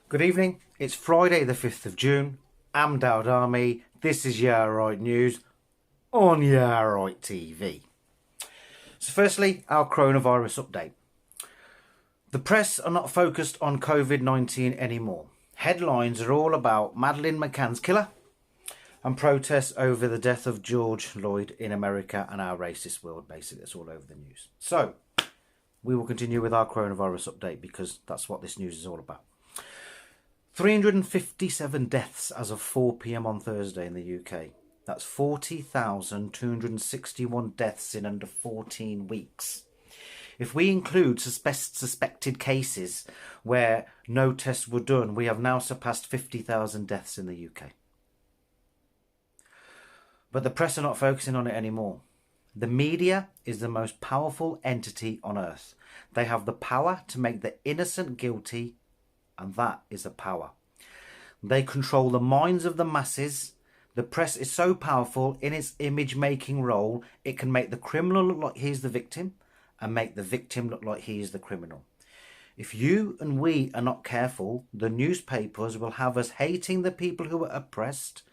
Good evening. It's Friday the 5th of June. I'm Dowd Army. This is Yeah Right News on Yeah Right TV. So firstly, our coronavirus update. The press are not focused on COVID-19 anymore. Headlines are all about Madeleine McCann's killer and protests over the death of George Floyd in America and our racist world. Basically, it's all over the news. So we will continue with our coronavirus update because that's what this news is all about. 357 deaths as of 4 p.m. on Thursday in the UK. That's 40,261 deaths in under 14 weeks. If we include suspected cases where no tests were done, we have now surpassed 50,000 deaths in the UK. But the press are not focusing on it anymore. The media is the most powerful entity on earth. They have the power to make the innocent guilty, and that is a power. They control the minds of the masses. The press is so powerful in its image-making role, it can make the criminal look like he's the victim and make the victim look like he is the criminal. If you and we are not careful, the newspapers will have us hating the people who are oppressed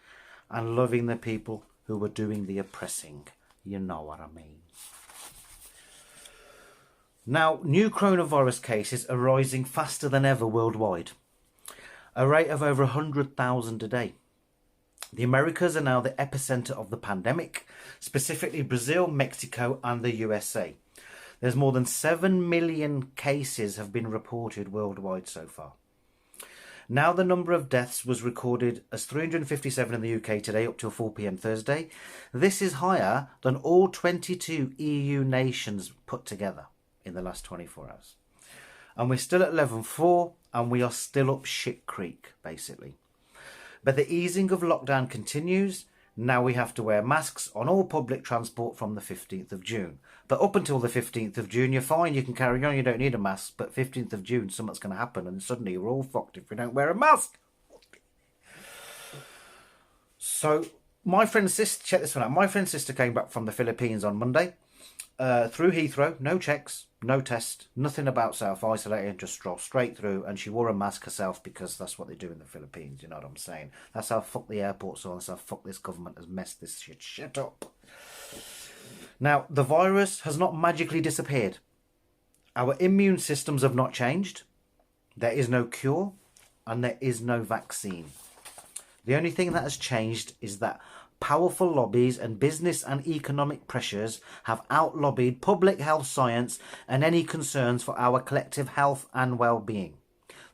and loving the people who are doing the oppressing. You know what I mean. Now, new coronavirus cases are rising faster than ever worldwide, a rate of over 100,000 a day. The Americas are now the epicenter of the pandemic, specifically Brazil, Mexico and the USA. There's more than 7 million cases have been reported worldwide so far. Now the number of deaths was recorded as 357 in the UK today up till 4 p.m. Thursday. This is higher than all 22 EU nations put together in the last 24 hours. And we're still at level 4 and we are still up shit creek, basically. But the easing of lockdown continues. Now we have to wear masks on all public transport from the 15th of June. But up until the 15th of June, you're fine, you can carry on, you don't need a mask. But 15th of June, something's going to happen and suddenly we're all fucked if we don't wear a mask. So my friend's sister, check this one out. My friend's sister came back from the Philippines on Monday. Through Heathrow, no checks, no test, nothing about self-isolating, just stroll straight through, and she wore a mask herself because that's what they do in the Philippines, you know what I'm saying? That's how fucked the airports are, that's how fucked this government has messed this shit up. Now, the virus has not magically disappeared. Our immune systems have not changed. There is no cure, and there is no vaccine. The only thing that has changed is that powerful lobbies and business and economic pressures have out-lobbied public health science and any concerns for our collective health and well-being.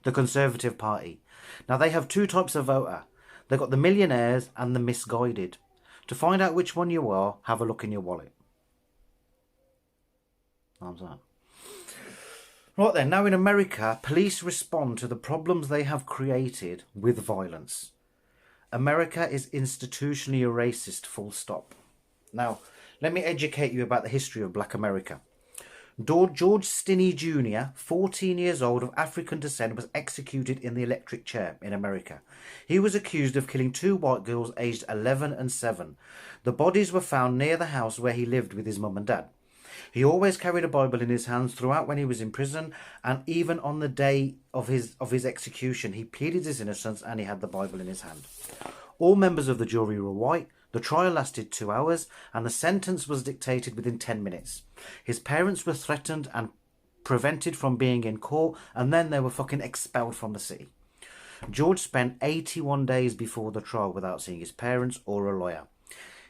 The Conservative Party. Now, they have two types of voter. They've got the millionaires and the misguided. To find out which one you are, have a look in your wallet. How's that? Right then, now in America, police respond to the problems they have created with violence. America is institutionally a racist, full stop. Now, let me educate you about the history of Black America. George Stinney Jr., 14 years old of African descent, was executed in the electric chair in America. He was accused of killing two white girls aged 11 and 7. The bodies were found near the house where he lived with his mum and dad. He always carried a Bible in his hands throughout when he was in prison, and even on the day of his execution, he pleaded his innocence and he had the Bible in his hand. All members of the jury were white. The trial lasted 2 hours and the sentence was dictated within 10 minutes. His parents were threatened and prevented from being in court, and then they were fucking expelled from the city. George spent 81 days before the trial without seeing his parents or a lawyer,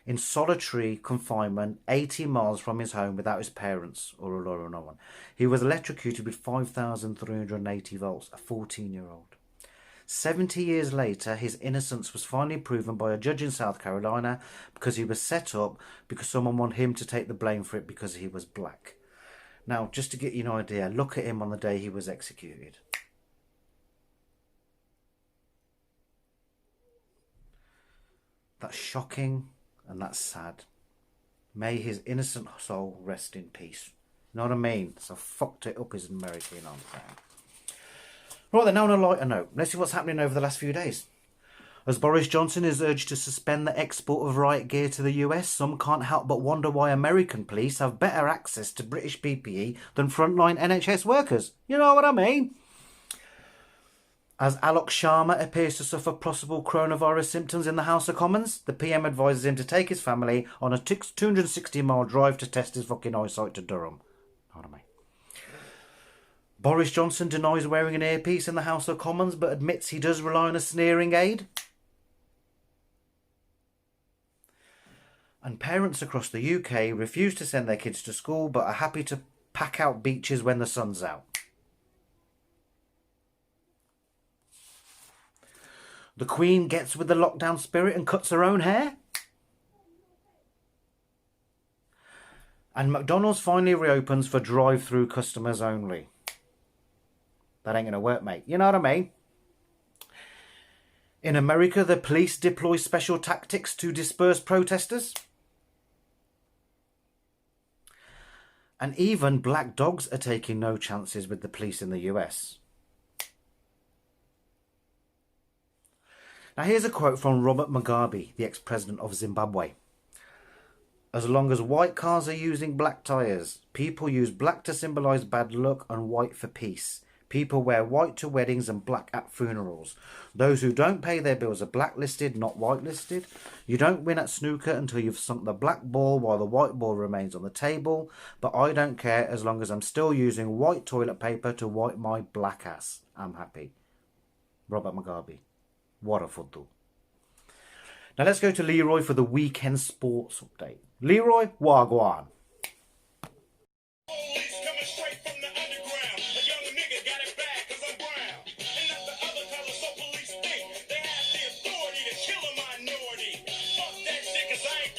in solitary confinement 80 miles from his home without his parents or a lawyer or no one. He was electrocuted with 5,380 volts, a 14-year-old. 70 years later, his innocence was finally proven by a judge in South Carolina because he was set up because someone wanted him to take the blame for it because he was black. Now, just to get you an idea, look at him on the day he was executed. That's shocking and that's sad. May his innocent soul rest in peace. You know what I mean? So fucked it up is America, you know what I'm saying? Right then, now on a lighter note, let's see what's happening over the last few days. As Boris Johnson is urged to suspend the export of riot gear to the US, some can't help but wonder why American police have better access to British PPE than frontline NHS workers. You know what I mean? As Alok Sharma appears to suffer possible coronavirus symptoms in the House of Commons, the PM advises him to take his family on a 260-mile drive to test his fucking eyesight to Durham. Pardon me. Boris Johnson denies wearing an earpiece in the House of Commons but admits he does rely on a sneering aid. And parents across the UK refuse to send their kids to school but are happy to pack out beaches when the sun's out. The Queen gets with the lockdown spirit and cuts her own hair. And McDonald's finally reopens for drive-through customers only. That ain't going to work, mate. You know what I mean? In America, the police deploy special tactics to disperse protesters. And even black dogs are taking no chances with the police in the US. Now here's a quote from Robert Mugabe, the ex-president of Zimbabwe. As long as white cars are using black tyres, people use black to symbolise bad luck and white for peace. People wear white to weddings and black at funerals. Those who don't pay their bills are blacklisted, not whitelisted. You don't win at snooker until you've sunk the black ball while the white ball remains on the table. But I don't care as long as I'm still using white toilet paper to wipe my black ass. I'm happy. Robert Mugabe. What a football. Now let's go to Leroy for the weekend sports update. Leroy, wagwan.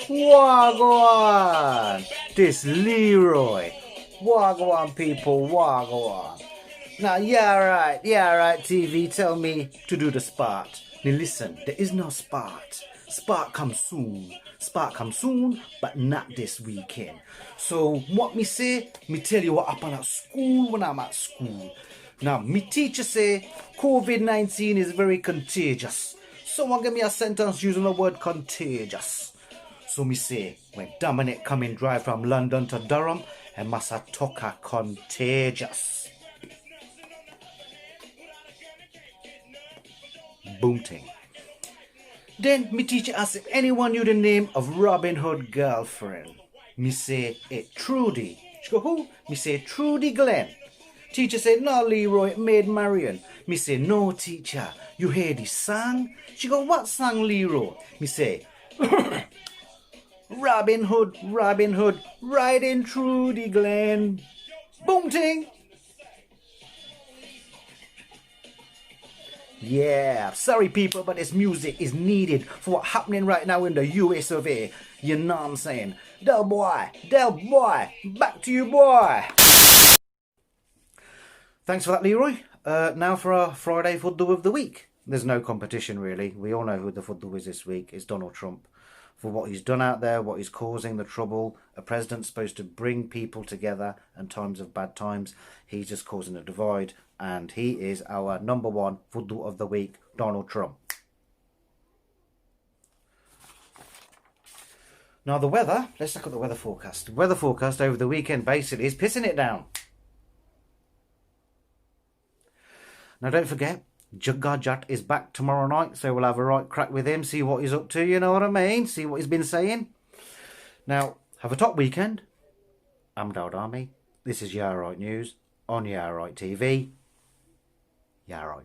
Wagwan. This Leroy. Wagwan people, wagwan. Now, yeah right, TV, tell me to do the spot. Now listen, there is no spot. Spot comes soon. Spot comes soon, but not this weekend. So, what me say? Me tell you what happened at school when I'm at school. Now, me teacher say, COVID-19 is very contagious. Someone give me a sentence using the word contagious. So me say, when Dominic come in drive from London to Durham, and must have talk a contagious. Boom ting. Then me teacher ask if anyone knew the name of Robin Hood girlfriend. Me say it Trudy. She go, who? Me say Trudy Glenn. Teacher said, no Leroy, it Maid Marian. Me say, no teacher, you hear the song? She go, what song Leroy? Me say, Robin Hood, riding Trudy Glen. Boom ting. Yeah, sorry people, but this music is needed for what's happening right now in the US of A. You know what I'm saying? Del boy, back to you boy. Thanks for that, Leroy. Now for our Friday Football of the Week. There's no competition really. We all know who the football is this week. It's Donald Trump. For what he's done out there, what he's causing the trouble. A president's supposed to bring people together in times of bad times. He's just causing a divide. And he is our number one football of the week, Donald Trump. Now the weather, let's look at the weather forecast. The weather forecast over the weekend basically is pissing it down. Now don't forget, Jagga Jat is back tomorrow night, so we'll have a right crack with him, see what he's up to, you know what I mean? See what he's been saying. Now, have a top weekend. I'm Dowd Army. This is Yeah Right News on Yeah Right TV. Yeah Right.